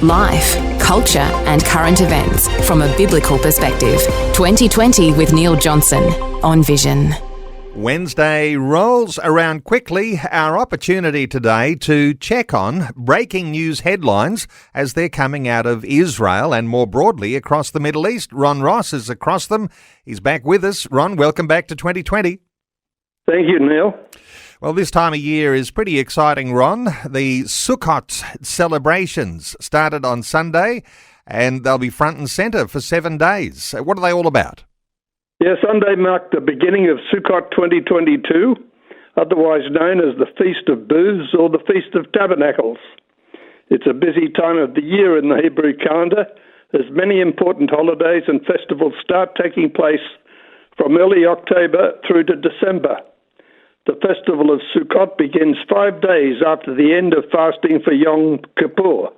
Life, culture and current events from a biblical perspective. 2020 with Neil Johnson on Vision. Wednesday rolls around quickly. Our opportunity today to check on breaking news headlines as they're coming out of Israel and more broadly across the Middle East. Ron Ross is across them. He's back with us. Ron, welcome back to 2020. Thank you, Neil. Well, this time of year is pretty exciting, Ron. The Sukkot celebrations started on Sunday and they'll be front and centre for 7 days. What are they all about? Yeah, Sunday marked the beginning of Sukkot 2022, otherwise known as the Feast of Booths or the Feast of Tabernacles. It's a busy time of the year in the Hebrew calendar, as many important holidays and festivals start taking place from early October through to December. The festival of Sukkot begins 5 days after the end of fasting for Yom Kippur.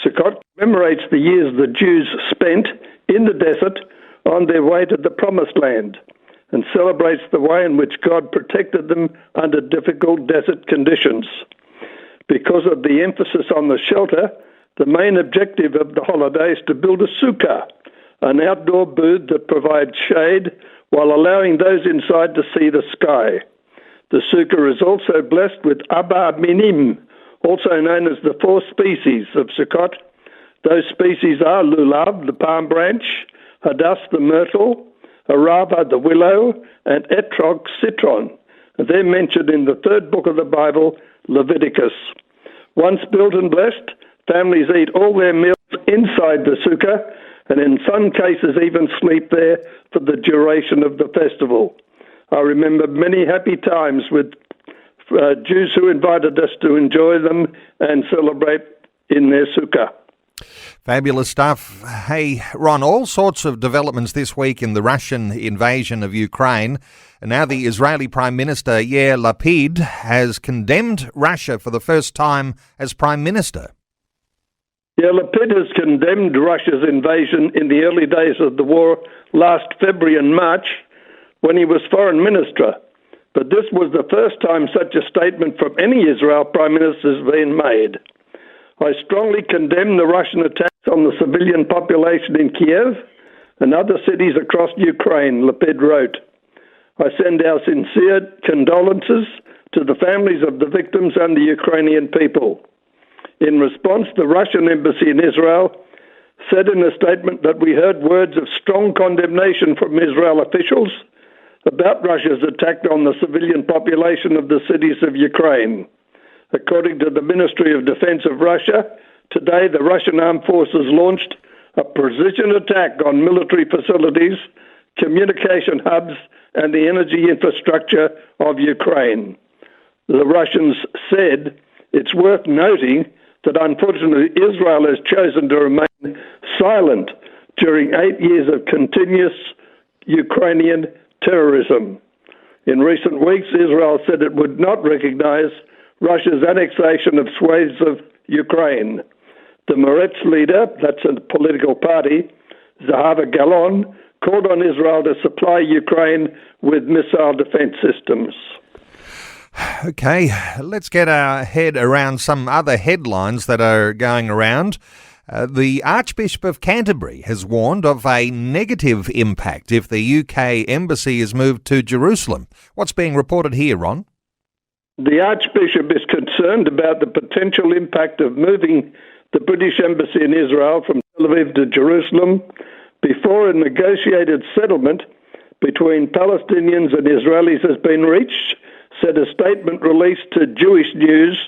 Sukkot commemorates the years the Jews spent in the desert on their way to the Promised Land and celebrates the way in which God protected them under difficult desert conditions. Because of the emphasis on the shelter, the main objective of the holiday is to build a sukkah, an outdoor booth that provides shade while allowing those inside to see the sky. The sukkah is also blessed with Arba Minim, also known as the 4 species of Sukkot. Those species are Lulav, the palm branch, Hadass, the myrtle, Arava, the willow, and Etrog, citron. They're mentioned in the 3rd book of the Bible, Leviticus. Once built and blessed, families eat all their meals inside the sukkah, and in some cases even sleep there for the duration of the festival. I remember many happy times with Jews who invited us to enjoy them and celebrate in their sukkah. Fabulous stuff. Hey, Ron, all sorts of developments this week in the Russian invasion of Ukraine. And now the Israeli Prime Minister, Yair Lapid, has condemned Russia for the first time as Prime Minister. Yeah, Lapid has condemned Russia's invasion in the early days of the war last February and March when he was Foreign Minister. But this was the first time such a statement from any Israel Prime Minister has been made. I strongly condemn the Russian attacks on the civilian population in Kiev and other cities across Ukraine, Lapid wrote. I send our sincere condolences to the families of the victims and the Ukrainian people. In response, the Russian embassy in Israel said in a statement that we heard words of strong condemnation from Israel officials about Russia's attack on the civilian population of the cities of Ukraine. According to the Ministry of Defense of Russia, today the Russian armed forces launched a precision attack on military facilities, communication hubs, and the energy infrastructure of Ukraine. The Russians said it's worth noting that unfortunately Israel has chosen to remain silent during 8 years of continuous Ukrainian terrorism. In recent weeks, Israel said it would not recognize Russia's annexation of swathes of Ukraine. The Meretz leader, that's a political party, Zahava Galon, called on Israel to supply Ukraine with missile defense systems. Okay, let's get our head around some other headlines that are going around. The Archbishop of Canterbury has warned of a negative impact if the UK embassy is moved to Jerusalem. What's being reported here, Ron? The Archbishop is concerned about the potential impact of moving the British embassy in Israel from Tel Aviv to Jerusalem before a negotiated settlement between Palestinians and Israelis has been reached, said a statement released to Jewish News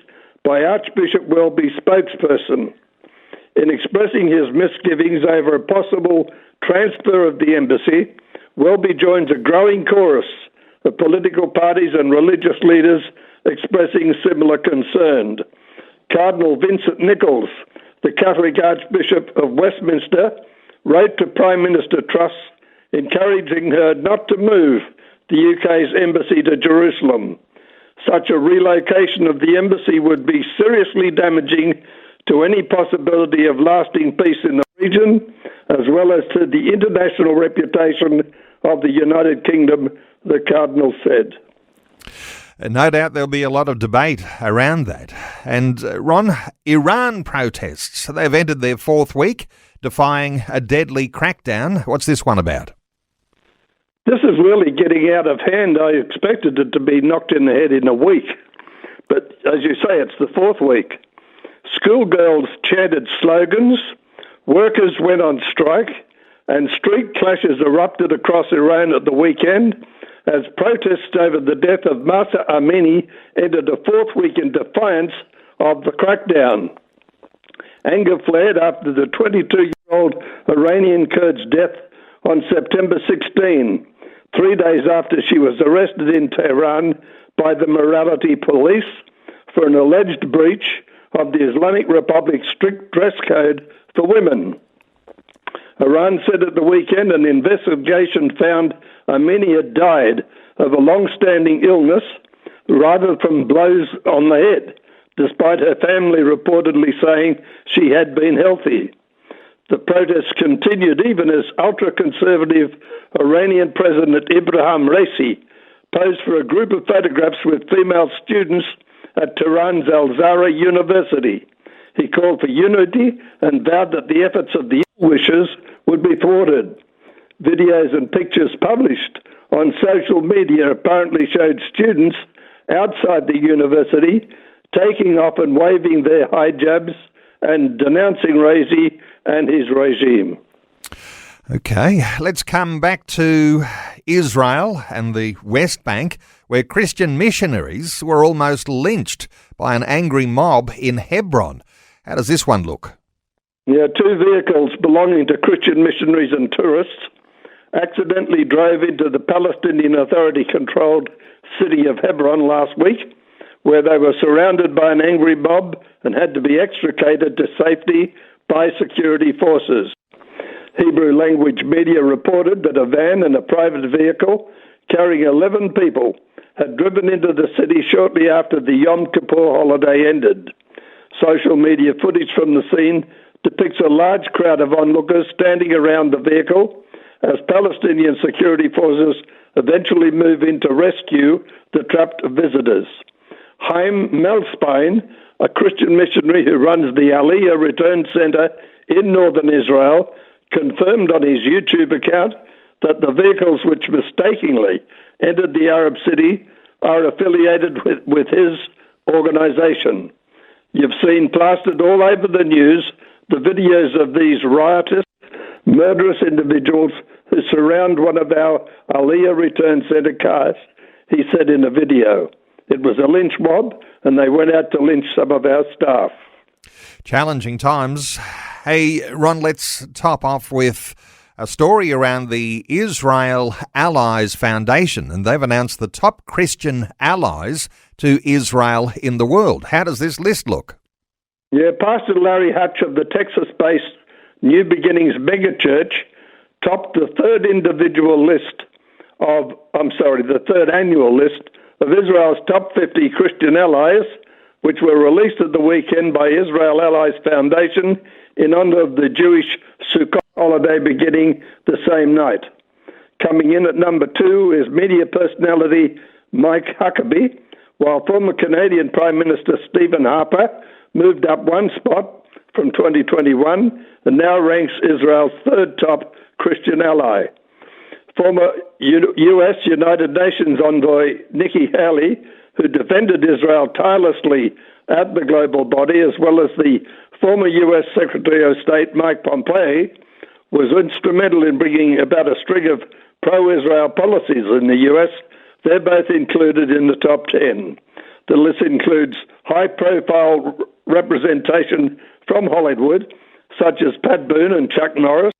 by Archbishop Welby's spokesperson. In expressing his misgivings over a possible transfer of the embassy, Welby joins a growing chorus of political parties and religious leaders expressing similar concern. Cardinal Vincent Nichols, the Catholic Archbishop of Westminster, wrote to Prime Minister Truss encouraging her not to move the UK's embassy to Jerusalem. Such a relocation of the embassy would be seriously damaging to any possibility of lasting peace in the region, as well as to the international reputation of the United Kingdom, the Cardinal said. No doubt there'll be a lot of debate around that. And Ron, Iran protests, they've entered their fourth week, defying a deadly crackdown. What's this one about? This is really getting out of hand. I expected it to be knocked in the head in a week. But as you say, it's the fourth week. Schoolgirls chanted slogans, workers went on strike, and street clashes erupted across Iran at the weekend as protests over the death of Mahsa Amini entered a fourth week in defiance of the crackdown. Anger flared after the 22-year-old Iranian Kurd's death on September 16, 3 days after she was arrested in Tehran by the morality police for an alleged breach of the Islamic Republic's strict dress code for women. Iran said at the weekend an investigation found Amini had died of a long-standing illness rather from blows on the head, despite her family reportedly saying she had been healthy. The protests continued even as ultra-conservative Iranian President Ibrahim Raisi posed for a group of photographs with female students at Tehran's Al-Zahra University. He called for unity and vowed that the efforts of the wishers would be thwarted. Videos and pictures published on social media apparently showed students outside the university taking off and waving their hijabs and denouncing Raisi and his regime. Okay, let's come back to Israel and the West Bank, where Christian missionaries were almost lynched by an angry mob in Hebron. How does this one look? Yeah, two vehicles belonging to Christian missionaries and tourists accidentally drove into the Palestinian Authority-controlled city of Hebron last week, where they were surrounded by an angry mob and had to be extricated to safety by security forces. Hebrew language media reported that a van and a private vehicle carrying 11 people had driven into the city shortly after the Yom Kippur holiday ended. Social media footage from the scene depicts a large crowd of onlookers standing around the vehicle as Palestinian security forces eventually move in to rescue the trapped visitors. Chaim Melspine, a Christian missionary who runs the Aliyah Return Center in northern Israel, confirmed on his YouTube account that the vehicles which mistakenly entered the Arab city are affiliated with his organization. You've seen plastered all over the news the videos of these riotous, murderous individuals who surround one of our Aliyah Return Center cars, he said in a video. It was a lynch mob, and they went out to lynch some of our staff. Challenging times. Hey, Ron, let's top off with a story around the Israel Allies Foundation, and they've announced the top Christian allies to Israel in the world. How does this list look? Yeah, Pastor Larry Hutch of the Texas-based New Beginnings megachurch topped the third annual list of Israel's top 50 Christian allies, which were released at the weekend by Israel Allies Foundation in honor of the Jewish Sukkot holiday beginning the same night. Coming in at number 2 is media personality Mike Huckabee, while former Canadian Prime Minister Stephen Harper moved up one spot from 2021 and now ranks Israel's third top Christian ally. Former U.S. United Nations envoy Nikki Haley, who defended Israel tirelessly at the global body, as well as the former U.S. Secretary of State Mike Pompeo, was instrumental in bringing about a string of pro-Israel policies in the U.S. They're both included in the top 10. The list includes high-profile representation from Hollywood, such as Pat Boone and Chuck Norris,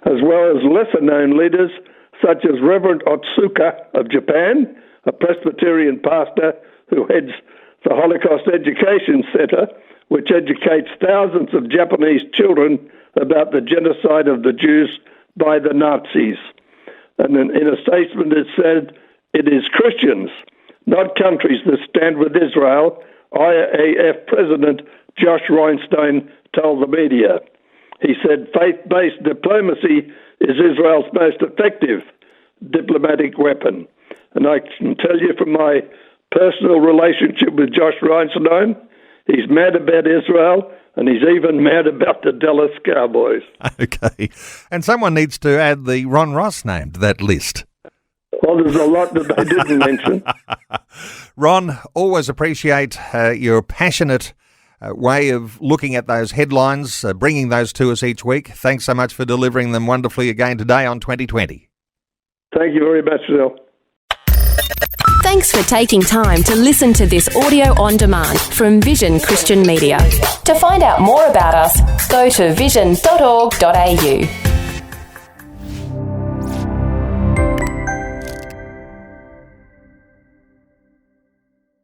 as well as lesser-known leaders such as Reverend Otsuka of Japan, a Presbyterian pastor who heads the Holocaust Education Center, which educates thousands of Japanese children about the genocide of the Jews by the Nazis. And in a statement it said, "It is Christians, not countries, that stand with Israel," IAF President Josh Reinstein told the media. He said faith-based diplomacy is Israel's most effective diplomatic weapon. And I can tell you from my personal relationship with Josh Rhinestone. He's mad about Israel, and he's even mad about the Dallas Cowboys. Okay. And someone needs to add the Ron Ross name to that list. Well, there's a lot that they didn't mention. Ron, always appreciate your passionate way of looking at those headlines, bringing those to us each week. Thanks so much for delivering them wonderfully again today on 2020. Thank you very much, Phil. Thanks for taking time to listen to this audio on demand from Vision Christian Media. To find out more about us, go to vision.org.au.